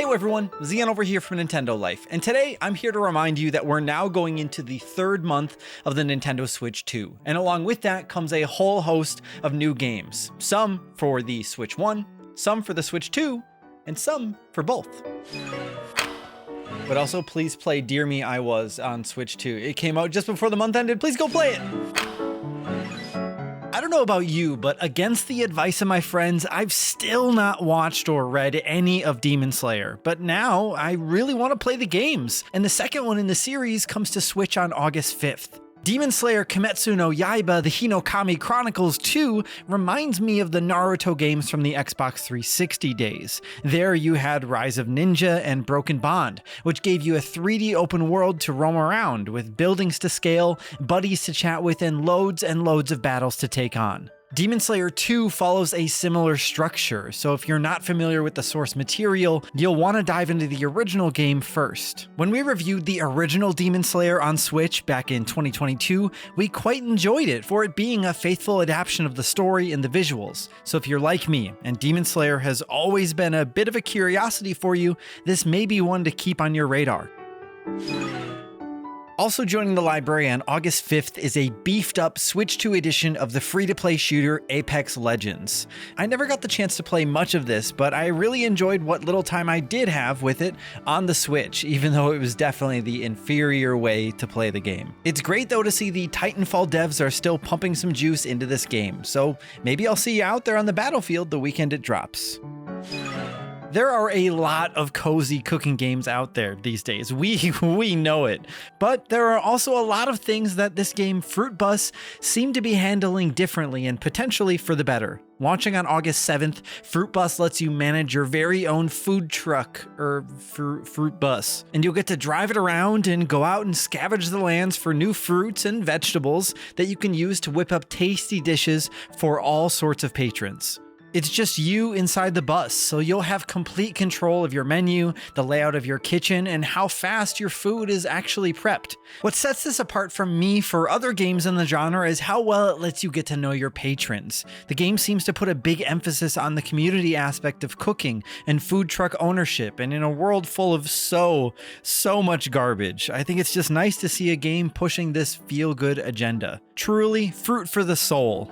Hey everyone, Zion over here from Nintendo Life, and today I'm here to remind you that we're now going into the third month of the Nintendo Switch 2, and along with that comes a whole host of new games. Some for the Switch 1, some for the Switch 2, and some for both. But also please play Dear Me I Was on Switch 2. It came out just before the month ended, please go play it! I don't know about you, but against the advice of my friends, I've still not watched or read any of Demon Slayer. But now I really want to play the games, and the second one in the series comes to Switch on August 5th. Demon Slayer Kimetsu no Yaiba The Hinokami Chronicles 2 reminds me of the Naruto games from the Xbox 360 days. There you had Rise of Ninja and Broken Bond, which gave you a 3D open world to roam around, with buildings to scale, buddies to chat with, and loads of battles to take on. Demon Slayer 2 follows a similar structure, so if you're not familiar with the source material, you'll want to dive into the original game first. When we reviewed the original Demon Slayer on Switch back in 2022, we quite enjoyed it for it being a faithful adaptation of the story and the visuals. So if you're like me, and Demon Slayer has always been a bit of a curiosity for you, this may be one to keep on your radar. Also joining the library on August 5th is a beefed up Switch 2 edition of the free-to-play shooter Apex Legends. I never got the chance to play much of this, but I really enjoyed what little time I did have with it on the Switch, even though it was definitely the inferior way to play the game. It's great though to see the Titanfall devs are still pumping some juice into this game, so maybe I'll see you out there on the battlefield the weekend it drops. There are a lot of cozy cooking games out there these days, we know it. But there are also a lot of things that this game Fruit Bus seem to be handling differently and potentially for the better. Launching on August 7th, Fruit Bus lets you manage your very own food truck, or fruit bus. And you'll get to drive it around and go out and scavenge the lands for new fruits and vegetables that you can use to whip up tasty dishes for all sorts of patrons. It's just you inside the bus, so you'll have complete control of your menu, the layout of your kitchen, and how fast your food is actually prepped. What sets this apart from me for other games in the genre is how well it lets you get to know your patrons. The game seems to put a big emphasis on the community aspect of cooking and food truck ownership, and in a world full of so much garbage, I think it's just nice to see a game pushing this feel-good agenda. Truly, fruit for the soul.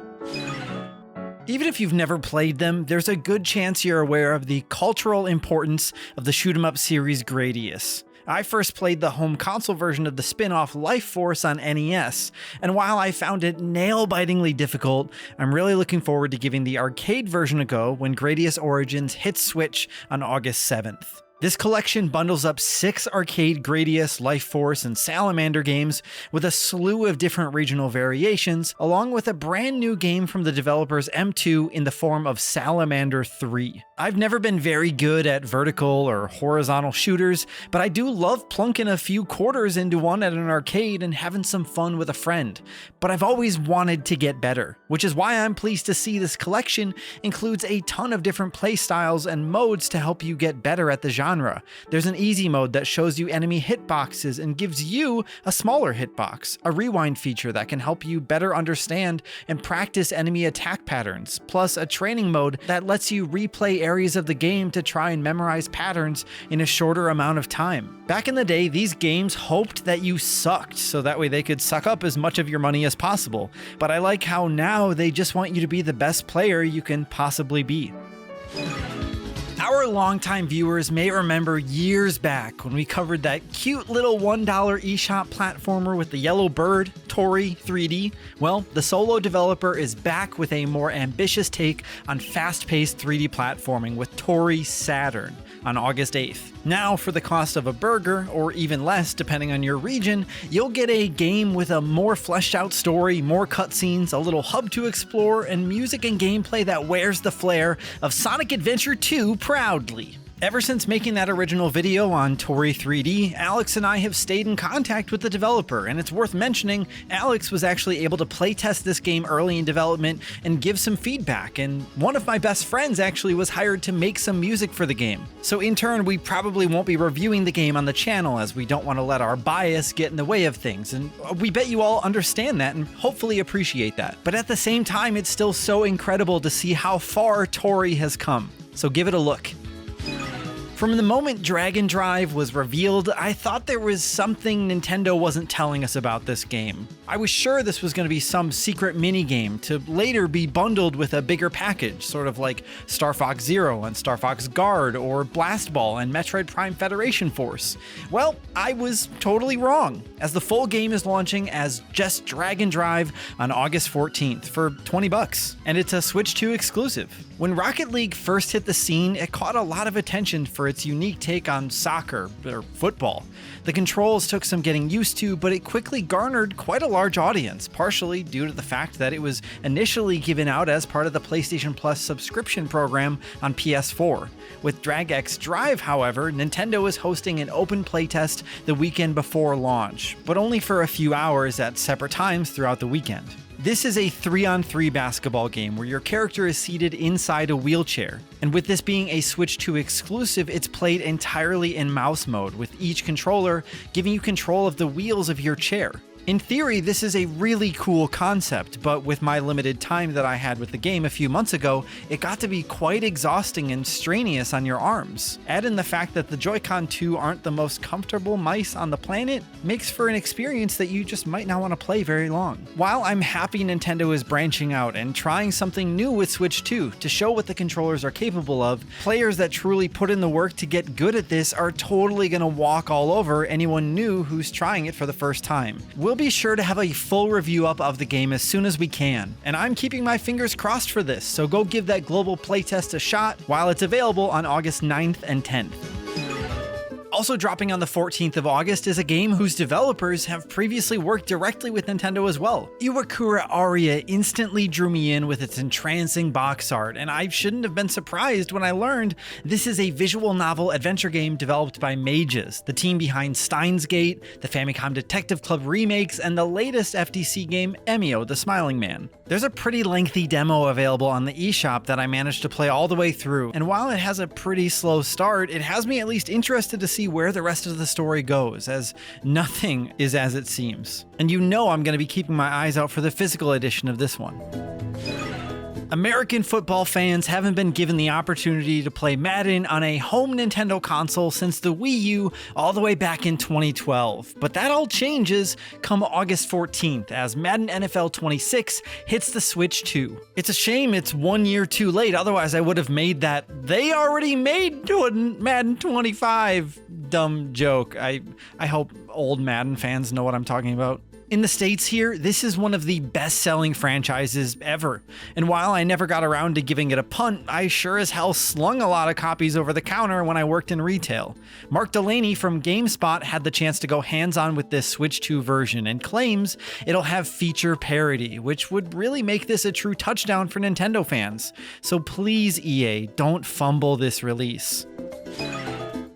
Even if you've never played them, there's a good chance you're aware of the cultural importance of the shoot-'em-up series Gradius. I first played the home console version of the spin-off Life Force on NES, and while I found it nail-bitingly difficult, I'm really looking forward to giving the arcade version a go when Gradius Origins hits Switch on August 7th. This collection bundles up 6 arcade Gradius, Life Force, and Salamander games with a slew of different regional variations, along with a brand new game from the developers M2 in the form of Salamander 3. I've never been very good at vertical or horizontal shooters, but I do love plunking a few quarters into one at an arcade and having some fun with a friend. But I've always wanted to get better, which is why I'm pleased to see this collection includes a ton of different playstyles and modes to help you get better at the genre. There's an easy mode that shows you enemy hitboxes and gives you a smaller hitbox, a rewind feature that can help you better understand and practice enemy attack patterns, plus a training mode that lets you replay areas of the game to try and memorize patterns in a shorter amount of time. Back in the day, these games hoped that you sucked, so that way they could suck up as much of your money as possible, but I like how now they just want you to be the best player you can possibly be. Our longtime viewers may remember years back when we covered that cute little $1 eShop platformer with the yellow bird, Tori 3D. Well, the solo developer is back with a more ambitious take on fast-paced 3D platforming with Tori Saturn on August 8th. Now, for the cost of a burger, or even less depending on your region, you'll get a game with a more fleshed out story, more cutscenes, a little hub to explore, and music and gameplay that wears the flair of Sonic Adventure 2 proudly. Ever since making that original video on Tori 3D, Alex and I have stayed in contact with the developer, and it's worth mentioning Alex was actually able to playtest this game early in development and give some feedback, and one of my best friends actually was hired to make some music for the game. So in turn, we probably won't be reviewing the game on the channel as we don't want to let our bias get in the way of things, and we bet you all understand that and hopefully appreciate that. But at the same time, it's still so incredible to see how far Tori has come, so give it a look. From the moment Dragon Drive was revealed, I thought there was something Nintendo wasn't telling us about this game. I was sure this was going to be some secret minigame to later be bundled with a bigger package, sort of like Star Fox Zero and Star Fox Guard or Blast Ball and Metroid Prime Federation Force. Well, I was totally wrong, as the full game is launching as just Dragon Drive on August 14th for $20, and it's a Switch 2 exclusive. When Rocket League first hit the scene, it caught a lot of attention for its unique take on soccer, or football. The controls took some getting used to, but it quickly garnered quite a large audience, partially due to the fact that it was initially given out as part of the PlayStation Plus subscription program on PS4. With DragX Drive, however, Nintendo is hosting an open playtest the weekend before launch, but only for a few hours at separate times throughout the weekend. This is a 3-on-3 basketball game where your character is seated inside a wheelchair. And with this being a Switch 2 exclusive, it's played entirely in mouse mode, with each controller giving you control of the wheels of your chair. In theory, this is a really cool concept, but with my limited time that I had with the game a few months ago, it got to be quite exhausting and strenuous on your arms. Add in the fact that the Joy-Con 2 aren't the most comfortable mice on the planet, makes for an experience that you just might not want to play very long. While I'm happy Nintendo is branching out and trying something new with Switch 2 to show what the controllers are capable of, players that truly put in the work to get good at this are totally gonna walk all over anyone new who's trying it for the first time. We'll be sure to have a full review up of the game as soon as we can, and I'm keeping my fingers crossed for this, so go give that global playtest a shot while it's available on August 9th and 10th. Also dropping on the 14th of August is a game whose developers have previously worked directly with Nintendo as well. Iwakura Aria instantly drew me in with its entrancing box art, and I shouldn't have been surprised when I learned this is a visual novel adventure game developed by Mages, the team behind Steins Gate, the Famicom Detective Club remakes, and the latest FDC game Emio the Smiling Man. There's a pretty lengthy demo available on the eShop that I managed to play all the way through, and while it has a pretty slow start, it has me at least interested to see where the rest of the story goes, as nothing is as it seems. And you know I'm going to be keeping my eyes out for the physical edition of this one. American football fans haven't been given the opportunity to play Madden on a home Nintendo console since the Wii U all the way back in 2012. But that all changes come August 14th as Madden NFL 26 hits the Switch 2. It's a shame it's 1 year too late, otherwise I would have made that "they already made Madden 25" dumb joke. I hope old Madden fans know what I'm talking about. In the States here, this is one of the best-selling franchises ever, and while I never got around to giving it a punt, I sure as hell slung a lot of copies over the counter when I worked in retail. Mark Delaney from GameSpot had the chance to go hands-on with this Switch 2 version and claims it'll have feature parity, which would really make this a true touchdown for Nintendo fans. So please, EA, don't fumble this release.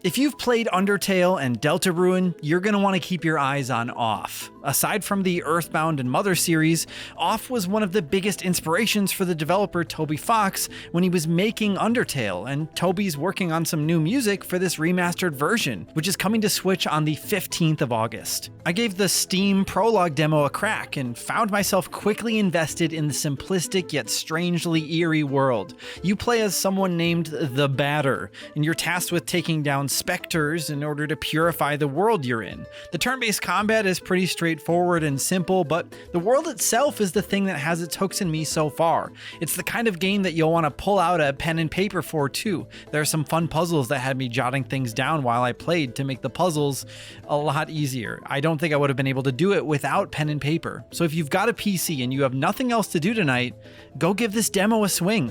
If you've played Undertale and Deltarune, you're going to want to keep your eyes on Off. Aside from the Earthbound and Mother series, Off was one of the biggest inspirations for the developer Toby Fox when he was making Undertale, and Toby's working on some new music for this remastered version, which is coming to Switch on the 15th of August. I gave the Steam Prologue demo a crack and found myself quickly invested in the simplistic yet strangely eerie world. You play as someone named the Batter, and you're tasked with taking down specters in order to purify the world you're in. The turn-based combat is pretty straightforward and simple, but the world itself is the thing that has its hooks in me so far. It's the kind of game that you'll want to pull out a pen and paper for too. There are some fun puzzles that had me jotting things down while I played to make the puzzles a lot easier. I don't think I would have been able to do it without pen and paper. So if you've got a PC and you have nothing else to do tonight, go give this demo a swing.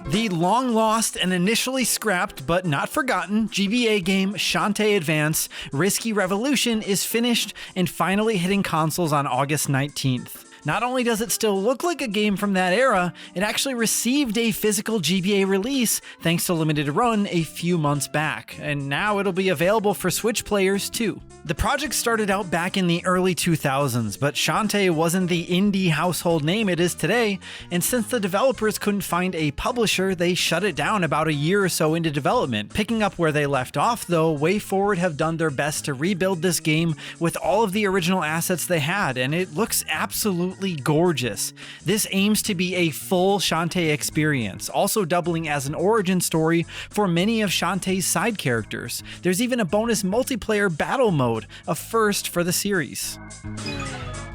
The long-lost and initially scrapped but not forgotten GBA game Shantae Advance Risky Revolution is finished and finally hitting consoles on August 19th. Not only does it still look like a game from that era, it actually received a physical GBA release thanks to Limited Run a few months back, and now it'll be available for Switch players too. The project started out back in the early 2000s, but Shantae wasn't the indie household name it is today, and since the developers couldn't find a publisher, they shut it down about a year or so into development. Picking up where they left off though, WayForward have done their best to rebuild this game with all of the original assets they had, and it looks absolutely absolutely gorgeous. This aims to be a full Shantae experience, also doubling as an origin story for many of Shantae's side characters. There's even a bonus multiplayer battle mode, a first for the series.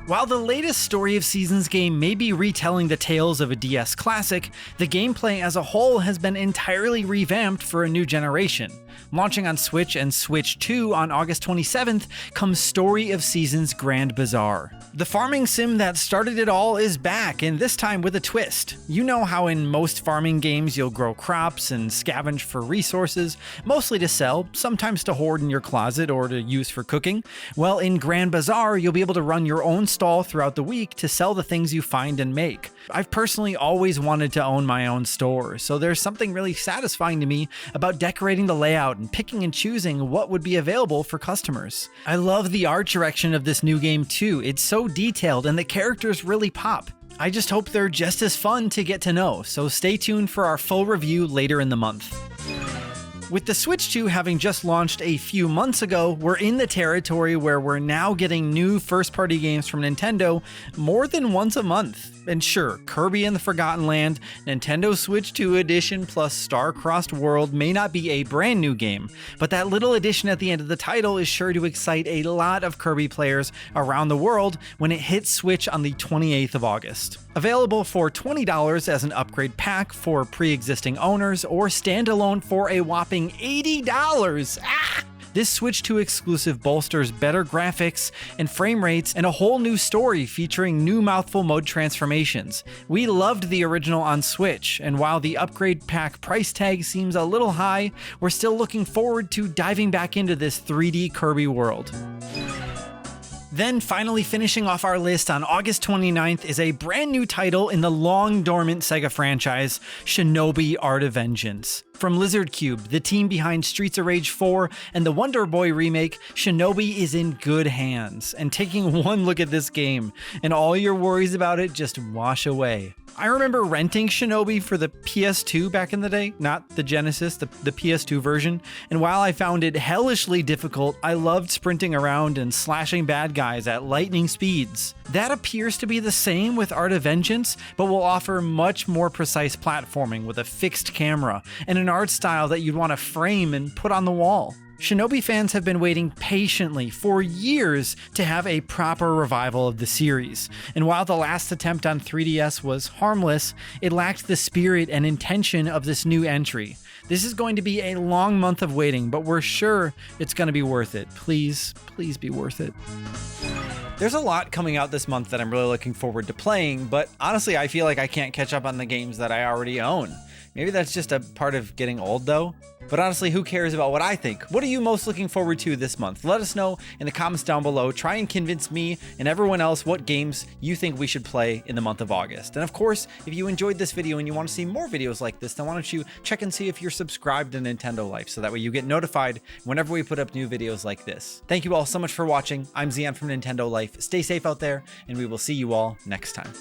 While the latest Story of Seasons game may be retelling the tales of a DS classic, the gameplay as a whole has been entirely revamped for a new generation. Launching on Switch and Switch 2 on August 27th comes Story of Seasons Grand Bazaar. The farming sim that started it all is back, and this time with a twist. You know how in most farming games you'll grow crops and scavenge for resources, mostly to sell, sometimes to hoard in your closet or to use for cooking? Well, in Grand Bazaar, you'll be able to run your own stall throughout the week to sell the things you find and make. I've personally always wanted to own my own store, so there's something really satisfying to me about decorating the layout and picking and choosing what would be available for customers. I love the art direction of this new game too. It's so detailed and the characters really pop. I just hope they're just as fun to get to know, so stay tuned for our full review later in the month. With the Switch 2 having just launched a few months ago, we're in the territory where we're now getting new first-party games from Nintendo more than once a month. And sure, Kirby and the Forgotten Land, Nintendo Switch 2 Edition plus Star-Crossed World may not be a brand new game, but that little addition at the end of the title is sure to excite a lot of Kirby players around the world when it hits Switch on the 28th of August. Available for $20 as an upgrade pack for pre-existing owners or standalone for a whopping $80. This Switch 2 exclusive bolsters better graphics and frame rates and a whole new story featuring new mouthful mode transformations. We loved the original on Switch, and while the upgrade pack price tag seems a little high, we're still looking forward to diving back into this 3D Kirby world. Then finally finishing off our list on August 29th is a brand new title in the long dormant Sega franchise, Shinobi Art of Vengeance. From Lizard Cube, the team behind Streets of Rage 4 and the Wonder Boy remake, Shinobi is in good hands, and taking one look at this game, and all your worries about it just wash away. I remember renting Shinobi for the PS2 back in the day, not the Genesis, the PS2 version, and while I found it hellishly difficult, I loved sprinting around and slashing bad guys at lightning speeds. That appears to be the same with Art of Vengeance, but will offer much more precise platforming with a fixed camera and an art style that you'd want to frame and put on the wall. Shinobi fans have been waiting patiently for years to have a proper revival of the series, and while the last attempt on 3DS was harmless, it lacked the spirit and intention of this new entry. This is going to be a long month of waiting, but we're sure it's going to be worth it. Please, please be worth it. There's a lot coming out this month that I'm really looking forward to playing, but honestly, I feel like I can't catch up on the games that I already own. Maybe that's just a part of getting old though. But honestly, who cares about what I think? What are you most looking forward to this month? Let us know in the comments down below. Try and convince me and everyone else what games you think we should play in the month of August. And of course, if you enjoyed this video and you want to see more videos like this, then why don't you check and see if you're subscribed to Nintendo Life so that way you get notified whenever we put up new videos like this. Thank you all so much for watching. I'm Zian from Nintendo Life. Stay safe out there, and we will see you all next time.